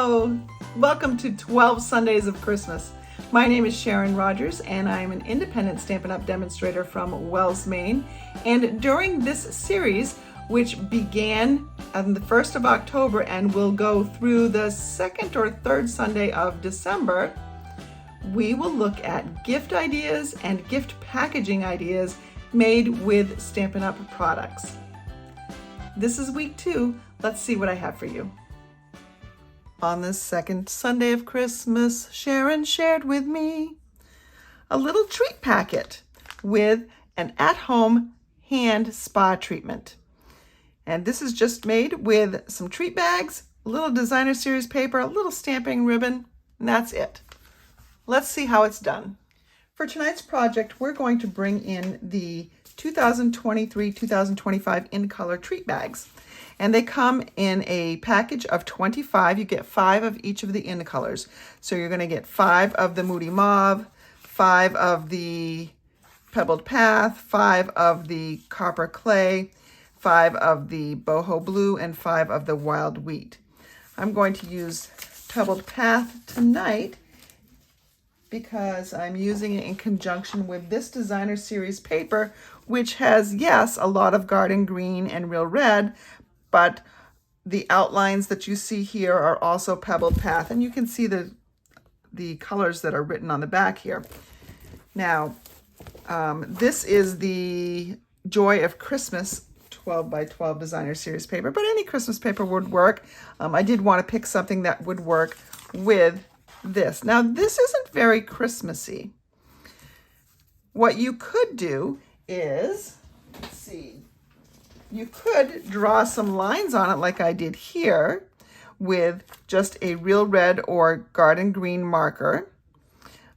Hello! Welcome to 12 Sundays of Christmas. My name is Sharon Rogers and I'm an independent Stampin' Up! Demonstrator from Wells, Maine. And during this series, which began on the 1st of October and will go through the 2nd or 3rd Sunday of December, we will look at gift ideas and gift packaging ideas made with Stampin' Up! Products. This is week 2. Let's see what I have for you. On the 2nd Sunday of Christmas, Sharon shared with me a little treat packet with an at-home hand spa treatment. And this is just made with some treat bags, a little designer series paper, a little stamping ribbon, and that's it. Let's see how it's done. For tonight's project, we're going to bring in the 2023-2025 in color treat bags. And they come in a package of 25. You get 5 of each of the in colors. So you're going to get 5 of the Moody Mauve, 5 of the Pebbled Path, 5 of the Copper Clay, 5 of the Boho Blue, and 5 of the Wild Wheat. I'm going to use Pebbled Path tonight because I'm using it in conjunction with this designer series paper, which has, yes, a lot of garden green and real red, but the outlines that you see here are also Pebbled Path, and you can see the colors that are written on the back here. Now, this is the Joy of Christmas 12 by 12 designer series paper, but any Christmas paper would work. I did want to pick something that would work with this. Now, this isn't very Christmassy. What you could do is, let's see, you could draw some lines on it like I did here with just a real red or garden green marker.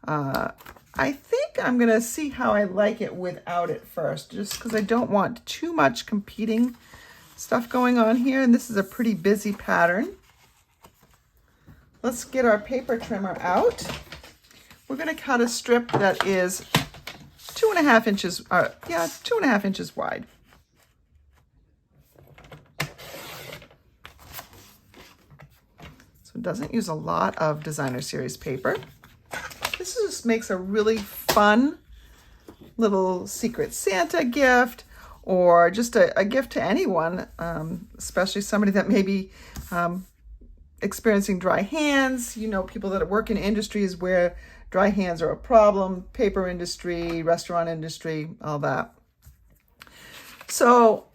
I think I'm going to see how I like it without it first, just because I don't want too much competing stuff going on here. And this is a pretty busy pattern. Let's get our paper trimmer out. We're going to cut a strip that is 2.5 inches, 2.5 inches wide. It doesn't use a lot of designer series paper. This just makes a really fun little Secret Santa gift, or just a gift to anyone, especially somebody that may be experiencing dry hands. You know, people that work in industries where dry hands are a problem, paper industry, restaurant industry, all that. So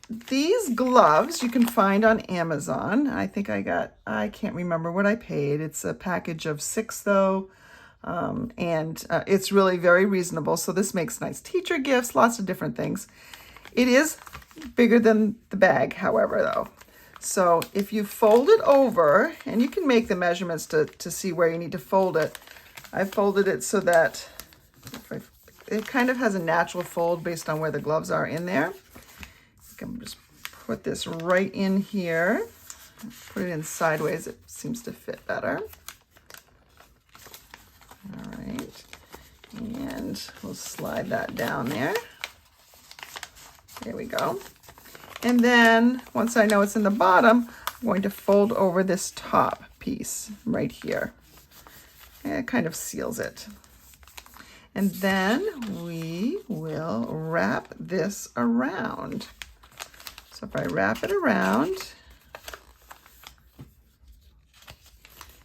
these gloves you can find on Amazon. I think I can't remember what I paid. It's a package of 6 though, and it's really very reasonable. So this makes nice teacher gifts, lots of different things. It is bigger than the bag, however, though. So if you fold it over, and you can make the measurements to see where you need to fold it. I folded it so that it kind of has a natural fold based on where the gloves are in there. I'm just put this right in here. Put it in sideways. It seems to fit better. All right. And we'll slide that down there. There we go. And then once I know it's in the bottom, I'm going to fold over this top piece right here. And it kind of seals it. And then we will wrap this around. So if I wrap it around,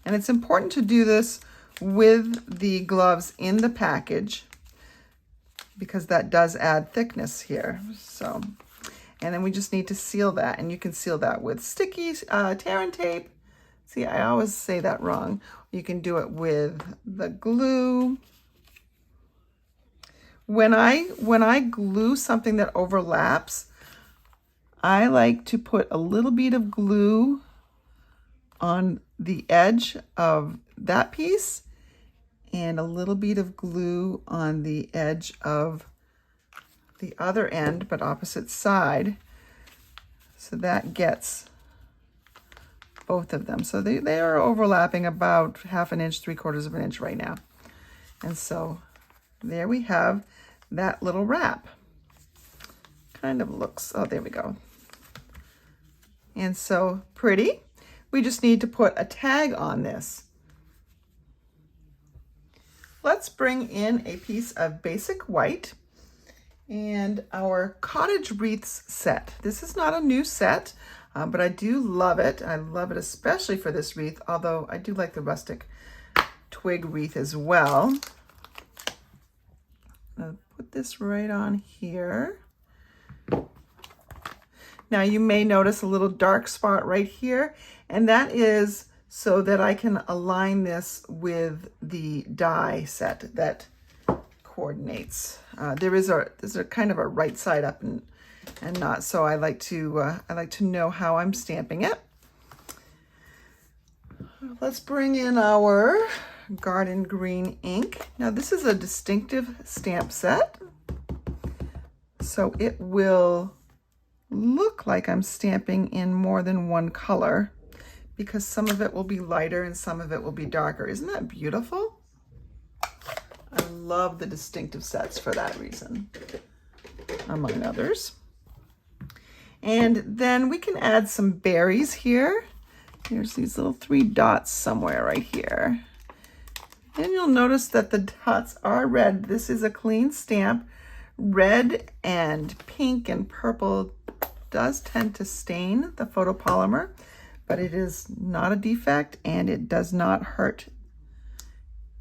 and it's important to do this with the gloves in the package because that does add thickness here. So, and then we just need to seal that, and you can seal that with sticky tear and tape. See, I always say that wrong. You can do it with the glue. When I glue something that overlaps, I like to put a little bit of glue on the edge of that piece and a little bit of glue on the edge of the other end, but opposite side. So that gets both of them. So they are overlapping about 1/2 inch, 3/4 inch right now. And so there we have that little wrap. Kind of looks, oh, there we go. And so pretty. We just need to put a tag on this. Let's bring in a piece of basic white and our Cottage Wreaths set. This is not a new set, but I do love it. I love it especially for this wreath, although I do like the rustic twig wreath as well. I'll put this right on here. Now you may notice a little dark spot right here, and that is so that I can align this with the die set that coordinates. There's a kind of a right side up and not, so I like to know how I'm stamping it. Let's bring in our garden green ink. Now this is a distinctive stamp set, so it will look like I'm stamping in more than one color because some of it will be lighter and some of it will be darker. Isn't that beautiful? I love the distinctive sets for that reason, among others. And then we can add some berries here. There's these little 3 dots somewhere right here. And you'll notice that the dots are red. This is a clean stamp. Red and pink and purple does tend to stain the photopolymer, but it is not a defect and it does not hurt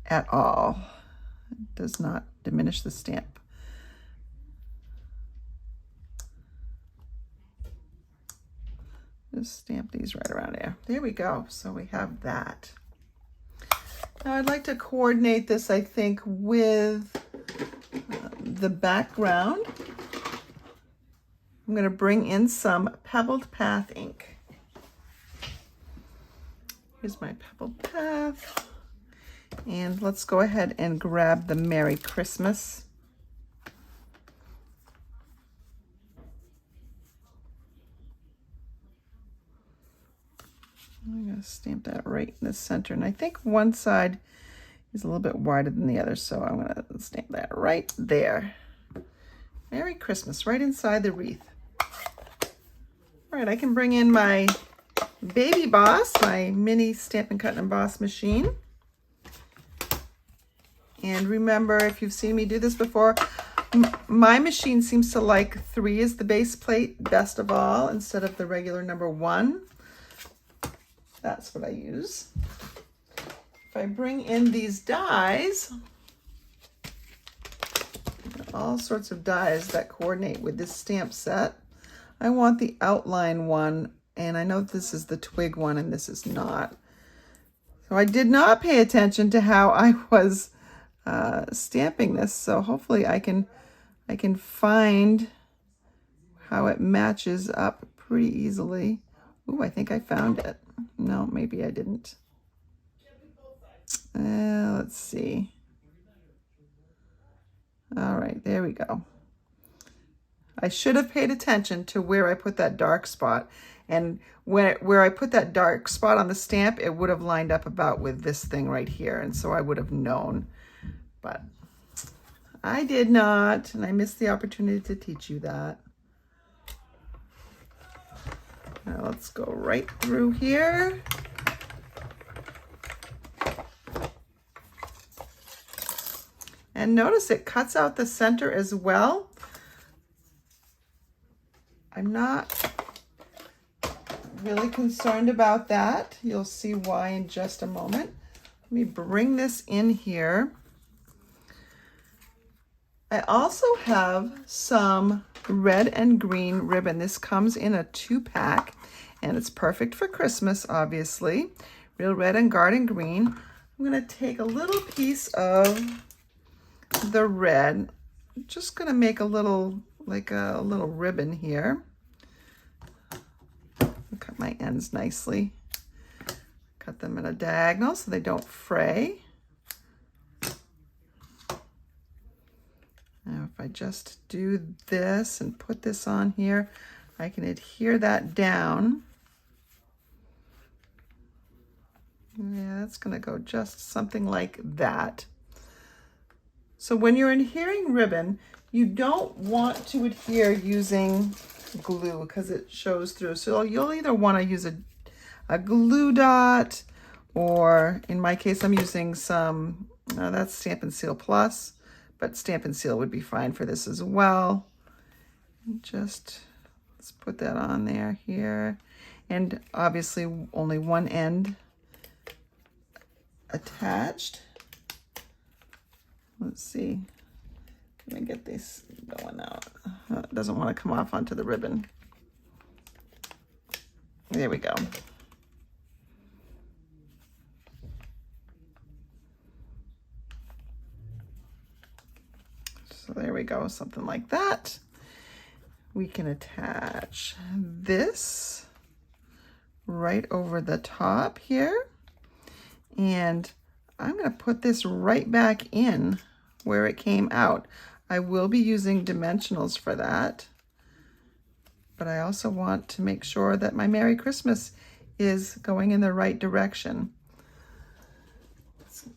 at all. It does not diminish the stamp. Just stamp these right around there. There we go. So we have that. Now I'd like to coordinate this, I think, with the background. I'm going to bring in some Pebbled Path ink. Here's my Pebbled Path. And let's go ahead and grab the Merry Christmas. I'm going to stamp that right in the center. And I think one side is a little bit wider than the other, so I'm going to stamp that right there. Merry Christmas, right inside the wreath. All right, I can bring in my Baby Boss, my mini Stampin' Cut and Emboss machine. And remember, if you've seen me do this before, my machine seems to like 3 as the base plate best of all, instead of the regular number 1. That's what I use. If I bring in these dies, all sorts of dies that coordinate with this stamp set. I want the outline one, and I know this is the twig one and this is not. So I did not pay attention to how I was stamping this, so hopefully I can find how it matches up pretty easily. Ooh, I think I found it. No, maybe I didn't. Let's see. All right, there we go. I should have paid attention to where I put that dark spot. And where I put that dark spot on the stamp, it would have lined up about with this thing right here. And so I would have known. But I did not, and I missed the opportunity to teach you that. Now let's go right through here. And notice it cuts out the center as well. I'm not really concerned about that. You'll see why in just a moment. Let me bring this in here. I also have some red and green ribbon. This comes in a 2-pack and it's perfect for Christmas, obviously. Real red and garden green. I'm going to take a little piece of the red. I'm just going to make a little, like a little ribbon here. Cut my ends nicely. Cut them at a diagonal so they don't fray. Now if I just do this and put this on here, I can adhere that down. Yeah, that's going to go just something like that. So when you're adhering ribbon, you don't want to adhere using glue because it shows through. So you'll either want to use a a glue dot, or in my case, I'm using some, that's Stampin' Seal Plus, but Stampin' Seal would be fine for this as well. Just, let's put that on there here. And obviously only one end attached. Let's see. Let me get this going out. It doesn't want to come off onto the ribbon. There we go. So there we go, something like that. We can attach this right over the top here. And I'm going to put this right back in where it came out. I will be using dimensionals for that. But I also want to make sure that my Merry Christmas is going in the right direction. Let's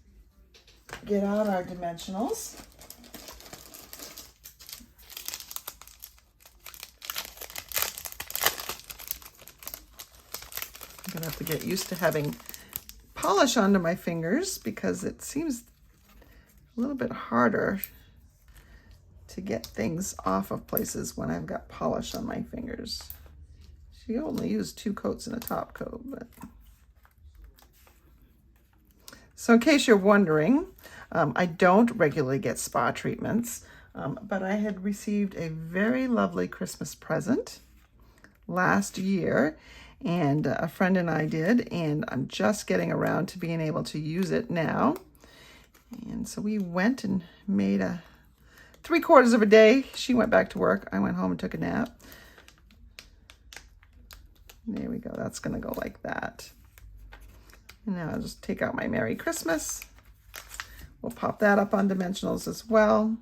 get out our dimensionals. I'm gonna have to get used to having polish onto my fingers because it seems a little bit harder to get things off of places when I've got polish on my fingers. She only used 2 coats in a top coat, but. So in case you're wondering, I don't regularly get spa treatments, but I had received a very lovely Christmas present last year, and a friend and I did, and I'm just getting around to being able to use it now. And so we went and made a 3/4 of a day. She went back to work. I went home and took a nap. There we go. That's going to go like that. And now I'll just take out my Merry Christmas. We'll pop that up on dimensionals as well.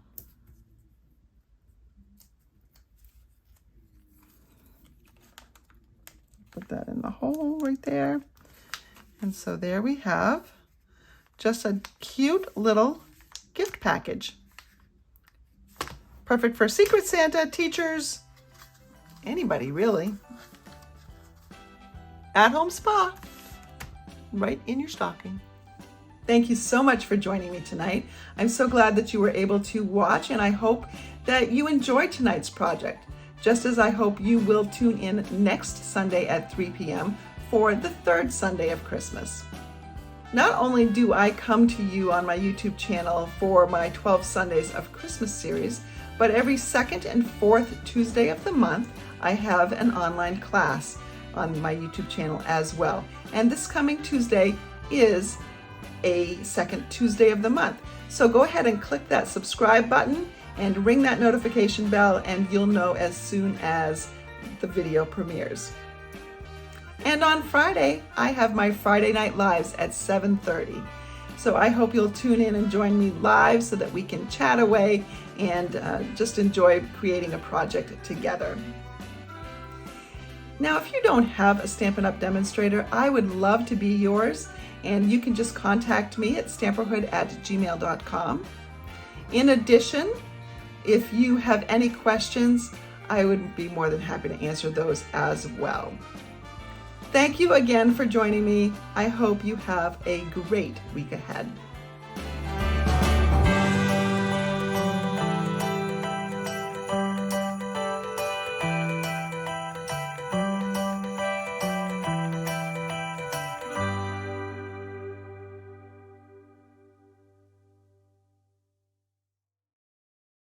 Put that in the hole right there. And so there we have just a cute little gift package. Perfect for Secret Santa, teachers, anybody really. At-home spa, right in your stocking. Thank you so much for joining me tonight. I'm so glad that you were able to watch, and I hope that you enjoyed tonight's project, just as I hope you will tune in next Sunday at 3 p.m. for the 3rd Sunday of Christmas. Not only do I come to you on my YouTube channel for my 12 Sundays of Christmas series, but every 2nd and 4th Tuesday of the month, I have an online class on my YouTube channel as well. And this coming Tuesday is a 2nd Tuesday of the month. So go ahead and click that subscribe button and ring that notification bell, and you'll know as soon as the video premieres. And on Friday, I have my Friday Night Lives at 7:30. So I hope you'll tune in and join me live so that we can chat away and just enjoy creating a project together. Now, if you don't have a Stampin' Up! Demonstrator, I would love to be yours, and you can just contact me at stamperhood@gmail.com. In addition, if you have any questions, I would be more than happy to answer those as well. Thank you again for joining me. I hope you have a great week ahead.